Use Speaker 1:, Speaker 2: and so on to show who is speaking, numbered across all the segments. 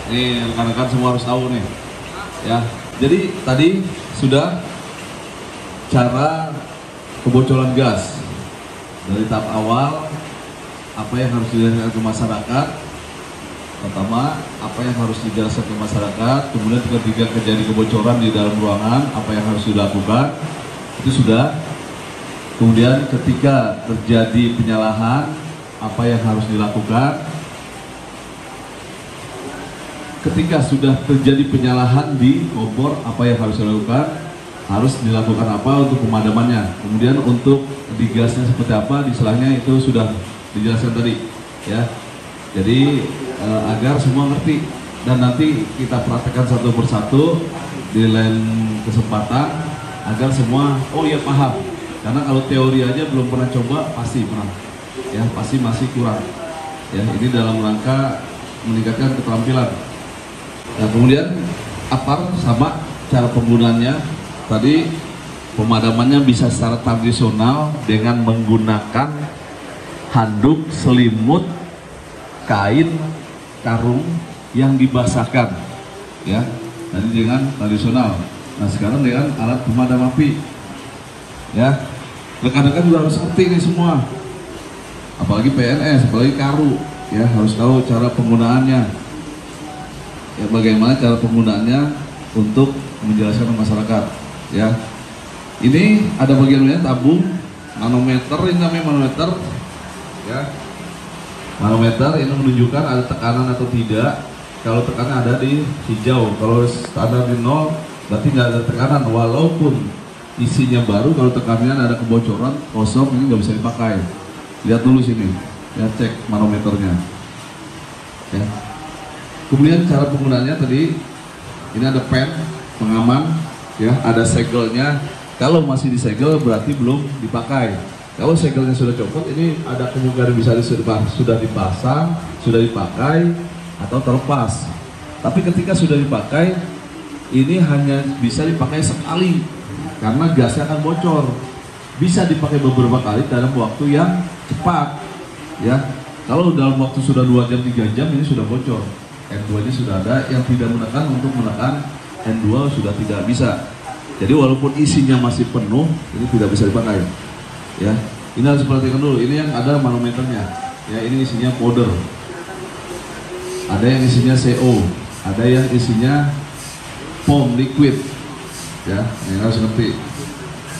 Speaker 1: Ini rekan-rekan semua harus tahu nih, ya. Jadi tadi sudah cara kebocoran gas dari tahap awal, apa yang harus dijelaskan ke masyarakat. Pertama, apa yang harus dijelaskan ke masyarakat. Kemudian ketika terjadi kebocoran di dalam ruangan, apa yang harus dilakukan, itu sudah. Kemudian ketika terjadi penyalahan, apa yang harus dilakukan. Ketika sudah terjadi penyalahan di kompor, apa yang harus dilakukan? Harus dilakukan apa untuk pemadamannya. Kemudian untuk di gasnya seperti apa, di selangnya itu sudah dijelaskan tadi, ya. Jadi agar semua ngerti dan nanti kita praktekkan satu persatu di lain kesempatan agar semua oh ya paham. Karena kalau teori aja belum pernah coba pasti pernah, ya pasti masih kurang. Ya ini dalam rangka meningkatkan keterampilan. Nah, kemudian apar sama cara penggunaannya tadi pemadamannya bisa secara tradisional dengan menggunakan handuk, selimut, kain, karung yang dibasahkan, ya. Tadi dengan tradisional. Nah sekarang dengan alat pemadam api, ya. Rekan-rekan juga harus ngerti nih semua, apalagi PNS, apalagi karu, ya harus tahu cara penggunaannya. Ya, bagaimana cara penggunaannya untuk menjelaskan ke masyarakat, ya. Ini ada bagiannya tabung manometer, ini namanya manometer, ya. Manometer ini menunjukkan ada tekanan atau tidak. Kalau tekanan ada di hijau, kalau standar di 0 berarti nggak ada tekanan. Walaupun isinya baru, kalau tekanannya ada kebocoran kosong, ini nggak bisa dipakai. Lihat dulu sini, ya cek manometernya, ya. Kemudian cara penggunaannya tadi, ini ada pen pengaman, ya, ada segelnya. Kalau masih disegel berarti belum dipakai. Kalau segelnya sudah copot, ini ada kemungkinan bisa sudah dipasang, sudah dipakai, atau terlepas. Tapi ketika sudah dipakai, ini hanya bisa dipakai sekali karena gasnya akan bocor. Bisa dipakai beberapa kali dalam waktu yang cepat, ya. Kalau dalam waktu sudah 2 jam, 3 jam, ini sudah bocor. N2-nya sudah ada, yang tidak menekan untuk menekan N2 sudah tidak bisa. Jadi walaupun isinya masih penuh, ini tidak bisa dipakai, ya. Ini harus perhatikan dulu. Ini yang ada manometernya, ya. Ini isinya powder, ada yang isinya CO, ada yang isinya foam liquid, ya. Yang harus ngerti.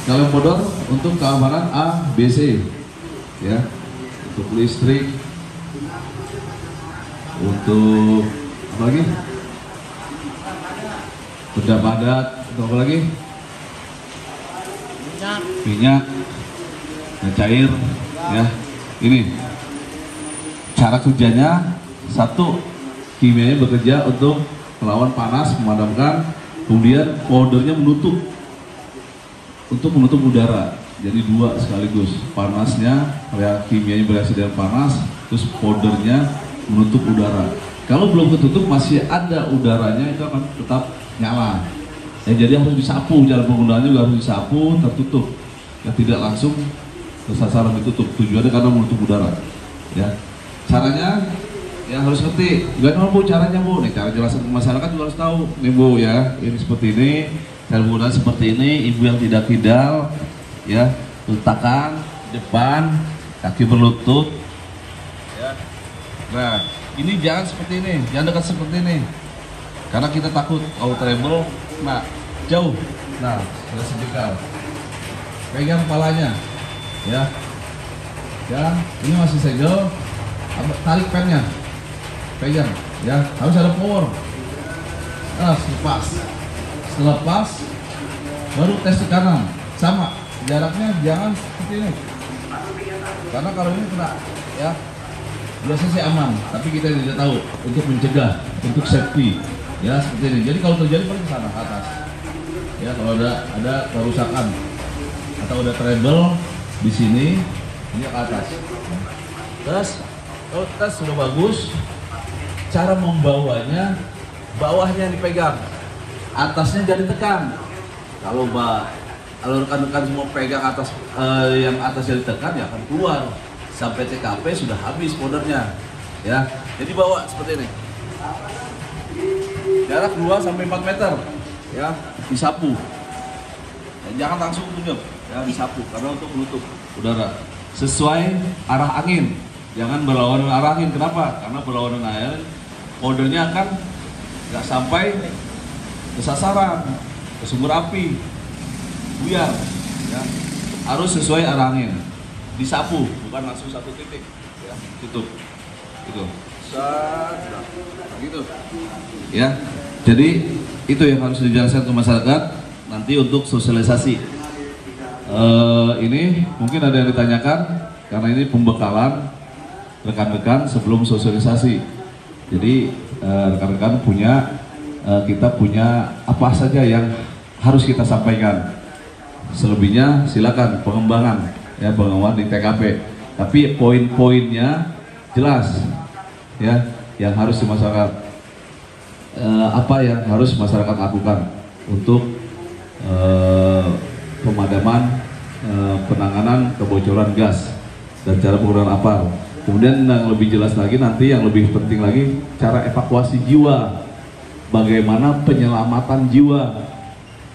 Speaker 1: Kalau powder untuk keamanan A, B, C, ya. Untuk listrik, untuk apa lagi? Benda padat, untuk apa lagi? Minyak, nah, cair, ya. Ini cara kerjanya, satu, kimianya bekerja untuk melawan panas, memadamkan. Kemudian powdernya menutup, untuk menutup udara. Jadi 2 sekaligus, panasnya, kimianya bereaksi dengan panas, terus powdernya menutup udara. Kalau belum ketutup masih ada udaranya, itu akan tetap nyala. Ya, jadi harus disapu, jalan penggunaannya juga harus disapu, tertutup. Ya, tidak langsung ke sasaran ditutup. Tujuannya karena menutup udara. Ya, caranya ya harus ngerti. Gimana Bu caranya Bu? Nih cara jelasin ke masyarakat juga harus tahu. Nih Bu ya, ini seperti ini, cara penggunaan seperti ini. Ibu yang tidak kidal, ya, letakkan depan, kaki berlutut. Ya. Nah, ini jangan seperti ini, jangan dekat seperti ini, karena kita takut kalau treble, nah jauh, nah sudah sejengkal. Pegang kepalanya, ya, ya. Ini masih segel, tarik pennya, pegang, ya. Harus ada power. Lepas, selepas, baru tes tekanan, sama jaraknya jangan seperti ini, karena kalau ini kena, ya. Biasanya sih aman, tapi kita tidak tahu untuk mencegah, untuk safety, ya seperti ini. Jadi kalau terjadi paling ke sana ke atas, ya. Kalau ada kerusakan atau ada treble di sini, ini ke atas. Terus, kalau tes sudah bagus, cara membawanya, bawahnya dipegang, atasnya jadi tekan. Kalau rekan-rekan semua pegang atas, yang atas jadi tekan, ya akan keluar. Sampai TKP sudah habis powdernya, ya. Jadi bawa seperti ini. jarak 2 sampai 4 meter, ya, disapu. Dan jangan langsung tunjuk, ya, disapu karena untuk menutup udara. Sesuai arah angin, jangan berlawanan arah angin. Kenapa? Karena berlawanan angin, powdernya akan nggak sampai ke sasaran, ke sumber api, buyar. Ya. Harus sesuai arah angin, disapu, bukan langsung satu titik, ya, tutup, gitu. Gitu. Ya, jadi itu yang harus dijelaskan ke masyarakat nanti untuk sosialisasi. Ini mungkin ada yang ditanyakan karena ini pembekalan rekan-rekan sebelum sosialisasi. Jadi rekan-rekan kita punya apa saja yang harus kita sampaikan. Selebihnya silakan pengembangan di TKP. Tapi poin-poinnya jelas, ya, yang harus di masyarakat. Apa yang harus masyarakat lakukan untuk pemadaman, penanganan kebocoran gas dan cara penggunaan APAR. Kemudian yang lebih jelas lagi nanti, yang lebih penting lagi, cara evakuasi jiwa, bagaimana penyelamatan jiwa,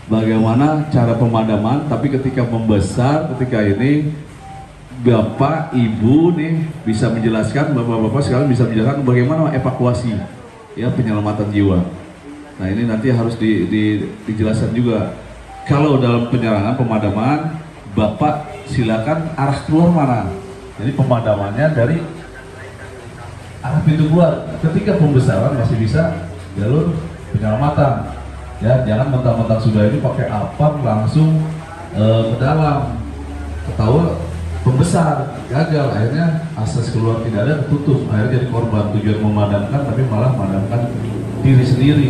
Speaker 1: bagaimana cara pemadaman. Tapi ketika membesar, ketika ini Bapak Ibu nih bisa menjelaskan, Bapak-bapak sekalian bisa menjelaskan bagaimana evakuasi, ya, penyelamatan jiwa. Nah ini nanti harus dijelaskan juga. Kalau dalam penyerangan pemadaman, Bapak silakan arah keluar mana. Jadi pemadamannya dari arah pintu keluar. Ketika pembesaran masih bisa jalur penyelamatan. Ya, jangan mentang-mentang sudah ini pakai APAR langsung ke dalam. Ketahuan pembesar gagal, akhirnya akses keluar tidak ada, tertutup. Akhirnya jadi korban. Tujuan memadamkan tapi malah memadamkan diri sendiri.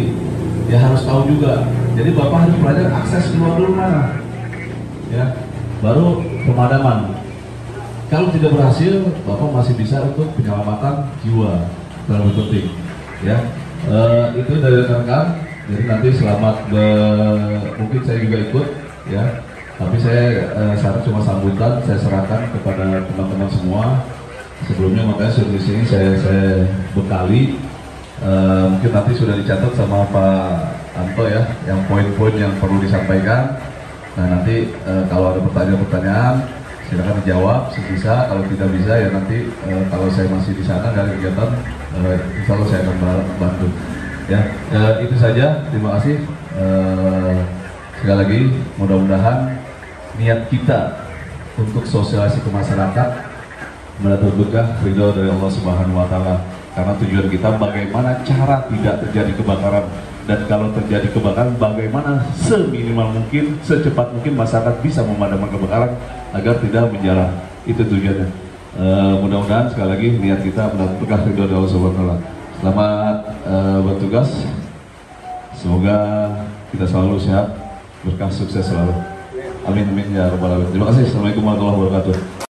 Speaker 1: Ya harus tahu juga. Jadi Bapak harus belajar akses keluar dulu mana, ya, baru pemadaman. Kalau tidak berhasil, Bapak masih bisa untuk penyelamatan jiwa, terlalu penting, ya. Itu dari rekan-rekan. Jadi nanti selamat mungkin saya juga ikut, ya. Tapi saya cuma sambutan, saya serahkan kepada teman-teman semua. Sebelumnya makanya di sini saya bekali. Mungkin nanti sudah dicatat sama Pak Anto, ya, yang poin-poin yang perlu disampaikan. Nah nanti kalau ada pertanyaan-pertanyaan silakan dijawab sebisa. Kalau tidak bisa ya nanti kalau saya masih di sana dari kegiatan, insya Allah saya akan bantu. Ya, itu saja. Terima kasih. Sekali lagi mudah-mudahan niat kita untuk sosialisasi ke masyarakat mendapat berkah ridho dari Allah Subhanahu Wa Taala. Karena tujuan kita bagaimana cara tidak terjadi kebakaran, dan kalau terjadi kebakaran bagaimana seminimal mungkin, secepat mungkin masyarakat bisa memadamkan kebakaran agar tidak menjalar. Itu tujuannya. Mudah-mudahan sekali lagi niat kita mendapat berkah ridho dari Allah Subhanahu Wa Taala. Selamat bertugas. Semoga kita selalu sehat, berkah, sukses selalu. Amin amin ya rabbal alamin. Terima kasih. Assalamualaikum warahmatullahi wabarakatuh.